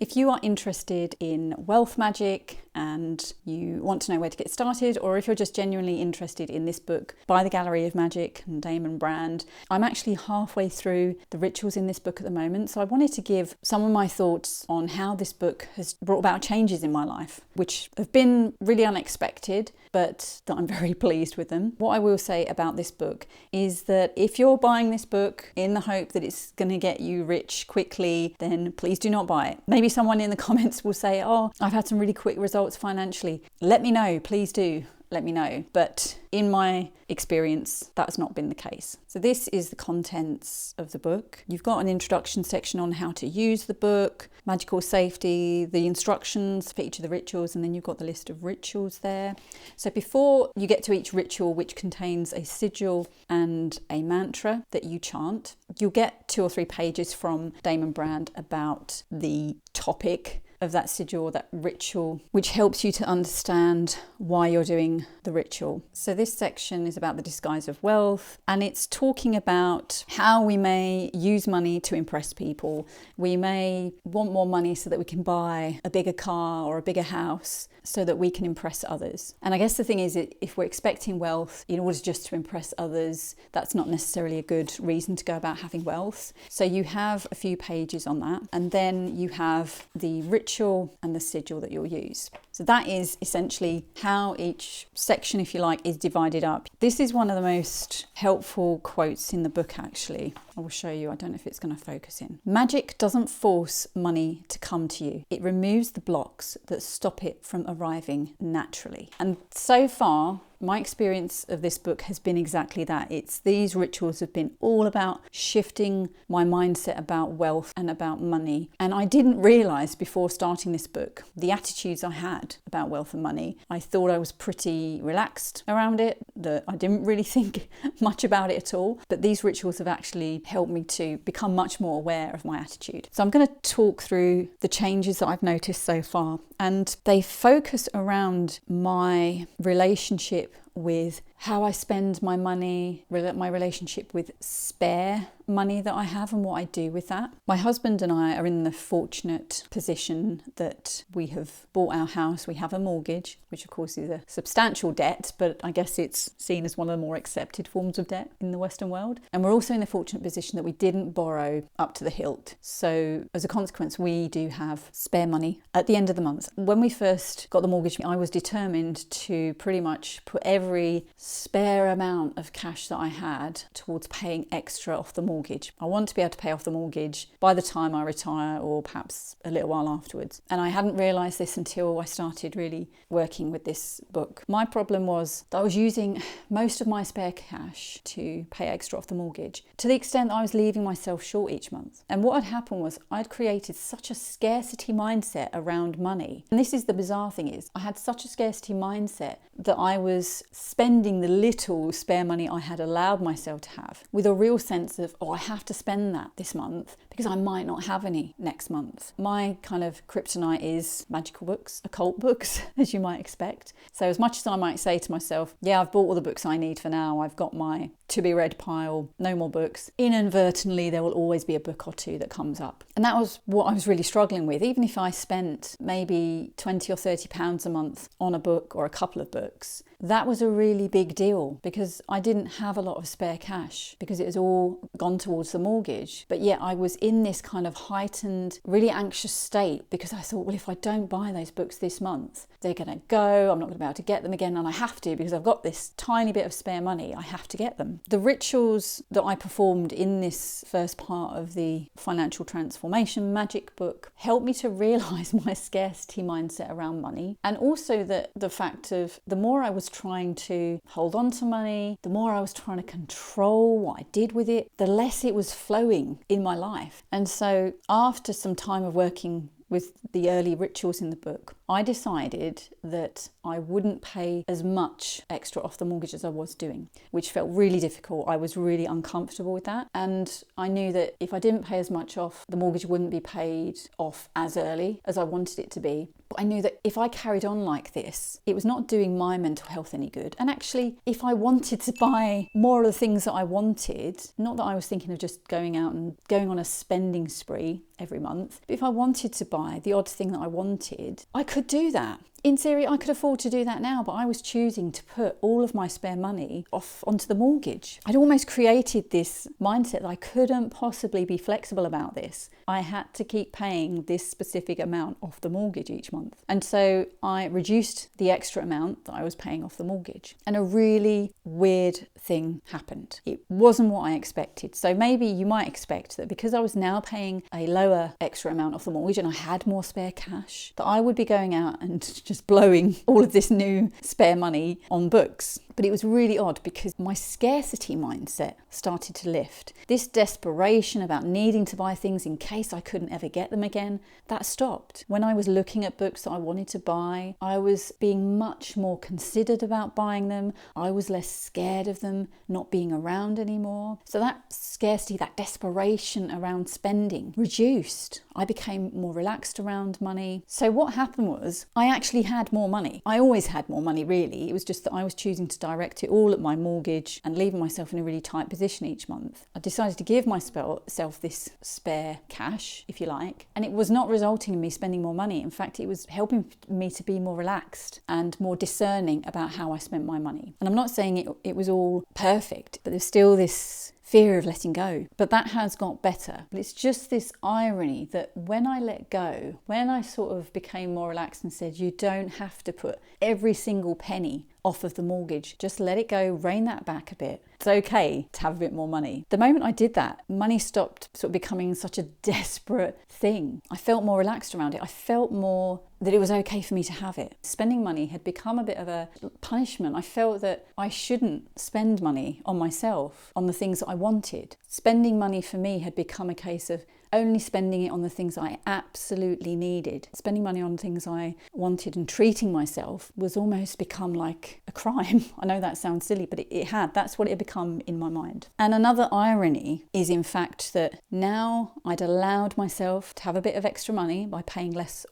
If you are interested in wealth magic and you want to know where to get started, or if you're just genuinely interested in this book by the Gallery of Magick and Damon Brand, I'm actually halfway through the rituals in this book at the moment. So I wanted to give some of my thoughts on how this book has brought about changes in my life, which have been really unexpected, but that I'm very pleased with them. What I will say about this book is that if you're buying this book in the hope that it's going to get you rich quickly, then please do not buy it. Maybe someone in the comments will say, oh, I've had some really quick results financially. Let me know, please do. Let me know. But in my experience, that's not been the case. So this is the contents of the book. You've got an introduction section on how to use the book, magical safety, the instructions for each of the rituals, and then you've got the list of rituals there. So before you get to each ritual, which contains a sigil and a mantra that you chant, you'll get 2 or 3 pages from Damon Brand about the topic of that sigil or that ritual, which helps you to understand why you're doing the ritual. So this section is about the disguise of wealth, and it's talking about how we may use money to impress people. We may want more money so that we can buy a bigger car or a bigger house so that we can impress others. And I guess the thing is, if we're expecting wealth in order just to impress others, that's not necessarily a good reason to go about having wealth. So you have a few pages on that, and then you have the ritual and the sigil that you'll use. So that is essentially how each section, if you like, is divided up. This is one of the most helpful quotes in the book, actually. I will show you. I don't know if it's going to focus in. Magic doesn't force money to come to you. It removes the blocks that stop it from arriving naturally. And so far, my experience of this book has been exactly that. These rituals have been all about shifting my mindset about wealth and about money. And I didn't realise before starting this book the attitudes I had about wealth and money. I thought I was pretty relaxed around it, that I didn't really think much about it at all. But these rituals have actually helped me to become much more aware of my attitude. So I'm going to talk through the changes that I've noticed so far. And they focus around my relationship with how I spend my money, my relationship with spare money that I have and what I do with that. My husband and I are in the fortunate position that we have bought our house. We have a mortgage, which of course is a substantial debt, but I guess it's seen as one of the more accepted forms of debt in the Western world. And we're also in the fortunate position that we didn't borrow up to the hilt. So as a consequence, we do have spare money at the end of the month. When we first got the mortgage, I was determined to pretty much put every spare amount of cash that I had towards paying extra off the mortgage. I want to be able to pay off the mortgage by the time I retire, or perhaps a little while afterwards. And I hadn't realised this until I started really working with this book. My problem was that I was using most of my spare cash to pay extra off the mortgage, to the extent that I was leaving myself short each month. And what had happened was I'd created such a scarcity mindset around money. And this is the bizarre thing, is I had such a scarcity mindset that I was spending the little spare money I had allowed myself to have with a real sense of, oh, I have to spend that this month because I might not have any next month. My kind of kryptonite is magical books, occult books, as you might expect. So as much as I might say to myself, yeah, I've bought all the books I need for now, I've got my to be read pile, no more books, inadvertently there will always be a book or two that comes up. And that was what I was really struggling with. Even if I spent maybe 20 or 30 pounds a month on a book or a couple of books, that was a really big deal because I didn't have a lot of spare cash because it was all gone towards the mortgage. But yet I was in this kind of heightened, really anxious state because I thought, well, if I don't buy those books this month, they're going to go, I'm not going to be able to get them again, and I have to because I've got this tiny bit of spare money, I have to get them. The rituals that I performed in this first part of the Financial Transformation Magic book helped me to realise my scarcity mindset around money, and also that the fact of the more I was trying to hold on to money, the more I was trying to control what I did with it, the less it was flowing in my life. And so after some time of working with the early rituals in the book, I decided that I wouldn't pay as much extra off the mortgage as I was doing, which felt really difficult. I was really uncomfortable with that. And I knew that if I didn't pay as much off, the mortgage wouldn't be paid off as early as I wanted it to be. But I knew that if I carried on like this, it was not doing my mental health any good. And actually, if I wanted to buy more of the things that I wanted, not that I was thinking of just going out and going on a spending spree every month, but if I wanted to buy the odd thing that I wanted, I could do that. In theory, I could afford to do that now, but I was choosing to put all of my spare money off onto the mortgage. I'd almost created this mindset that I couldn't possibly be flexible about this. I had to keep paying this specific amount off the mortgage each month. And so I reduced the extra amount that I was paying off the mortgage. And a really weird thing happened. It wasn't what I expected. So maybe you might expect that because I was now paying a lower extra amount off the mortgage and I had more spare cash, that I would be going out and just blowing all of this new spare money on books. But it was really odd because my scarcity mindset started to lift. This desperation about needing to buy things in case I couldn't ever get them again, that stopped. When I was looking at books that I wanted to buy, I was being much more considered about buying them. I was less scared of them not being around anymore. So that scarcity, that desperation around spending reduced. I became more relaxed around money. So what happened was I actually had more money. I always had more money, really. It was just that I was choosing to direct it all at my mortgage and leaving myself in a really tight position each month. I decided to give myself this spare cash, if you like, and it was not resulting in me spending more money. In fact, it was helping me to be more relaxed and more discerning about how I spent my money. And I'm not saying it was all perfect, but there's still this fear of letting go. But that has got better. But it's just this irony that when I let go, when I sort of became more relaxed and said, you don't have to put every single penny off of the mortgage, just let it go, rein that back a bit. It's okay to have a bit more money. The moment I did that, money stopped sort of becoming such a desperate thing. I felt more relaxed around it. I felt more that it was okay for me to have it. Spending money had become a bit of a punishment. I felt that I shouldn't spend money on myself, on the things that I wanted. Spending money for me had become a case of only spending it on the things I absolutely needed. Spending money on things I wanted and treating myself was almost become like a crime. I know that sounds silly, but it had. That's what it had become in my mind. And another irony is in fact that now I'd allowed myself to have a bit of extra money by paying less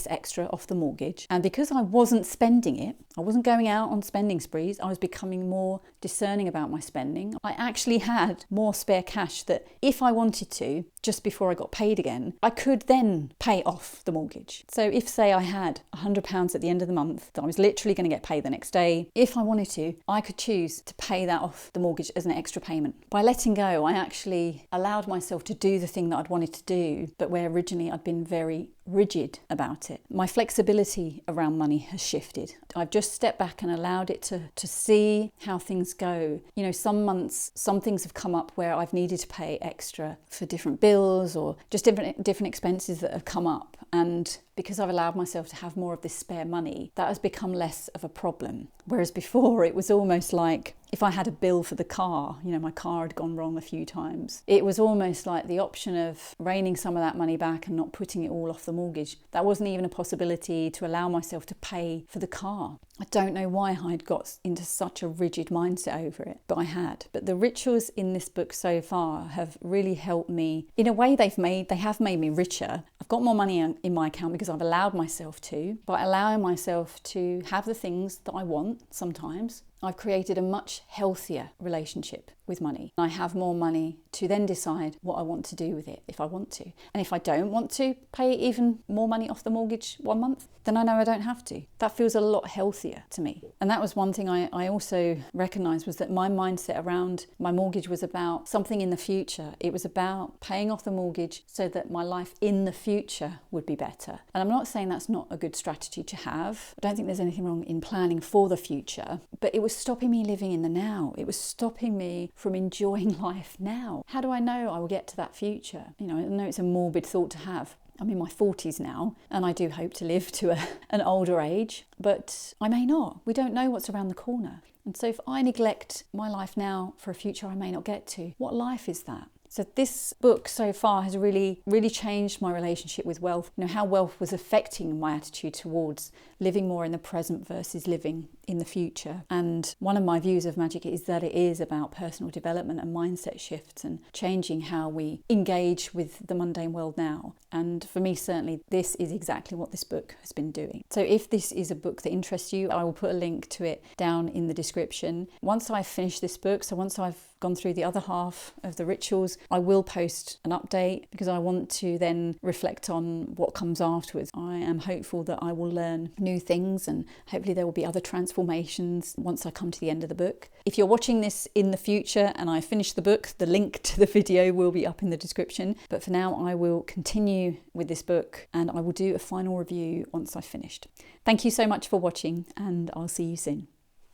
extra off the mortgage. And because I wasn't spending it, I wasn't going out on spending sprees, I was becoming more discerning about my spending. I actually had more spare cash that if I wanted to, just before I got paid again, I could then pay off the mortgage. So if, say, I had £100 at the end of the month that I was literally going to get paid the next day, if I wanted to, I could choose to pay that off the mortgage as an extra payment. By letting go, I actually allowed myself to do the thing that I'd wanted to do, but where originally I'd been very rigid about it. My flexibility around money has shifted. I've just stepped back and allowed it to see how things go. You know, some months, some things have come up where I've needed to pay extra for different bills or just different expenses that have come up. And because I've allowed myself to have more of this spare money, that has become less of a problem. Whereas before, it was almost like if I had a bill for the car, you know, my car had gone wrong a few times, it was almost like the option of reining some of that money back and not putting it all off the mortgage. That wasn't even a possibility to allow myself to pay for the car. I don't know why I'd got into such a rigid mindset over it, but I had. But the rituals in this book so far have really helped me. In a way, they have made me richer. I've got more money in my account because I've allowed myself to. By allowing myself to have the things that I want sometimes, I've created a much healthier relationship with money. I have more money to then decide what I want to do with it if I want to. And if I don't want to pay even more money off the mortgage one month, then I know I don't have to. That feels a lot healthier to me. And that was one thing I also recognised, was that my mindset around my mortgage was about something in the future. It was about paying off the mortgage so that my life in the future would be better. And I'm not saying that's not a good strategy to have. I don't think there's anything wrong in planning for the future, but it was stopping me living in the now. It was stopping me from enjoying life now. How do I know I will get to that future? You know, I know it's a morbid thought to have. I'm in my 40s now, and I do hope to live to an older age, but I may not. We don't know what's around the corner. And so if I neglect my life now for a future I may not get to, what life is that? So this book so far has really changed my relationship with wealth. You know, how wealth was affecting my attitude towards living more in the present versus living in the future. And one of my views of Magick is that it is about personal development and mindset shifts and changing how we engage with the mundane world now. And for me, certainly, this is exactly what this book has been doing. So if this is a book that interests you, I will put a link to it down in the description. Once I finish this book, so once I've gone through the other half of the rituals, I will post an update because I want to then reflect on what comes afterwards. I am hopeful that I will learn new things and hopefully there will be other transformations once I come to the end of the book. If you're watching this in the future and I finish the book, the link to the video will be up in the description. But for now, I will continue with this book and I will do a final review once I've finished. Thank you so much for watching and I'll see you soon.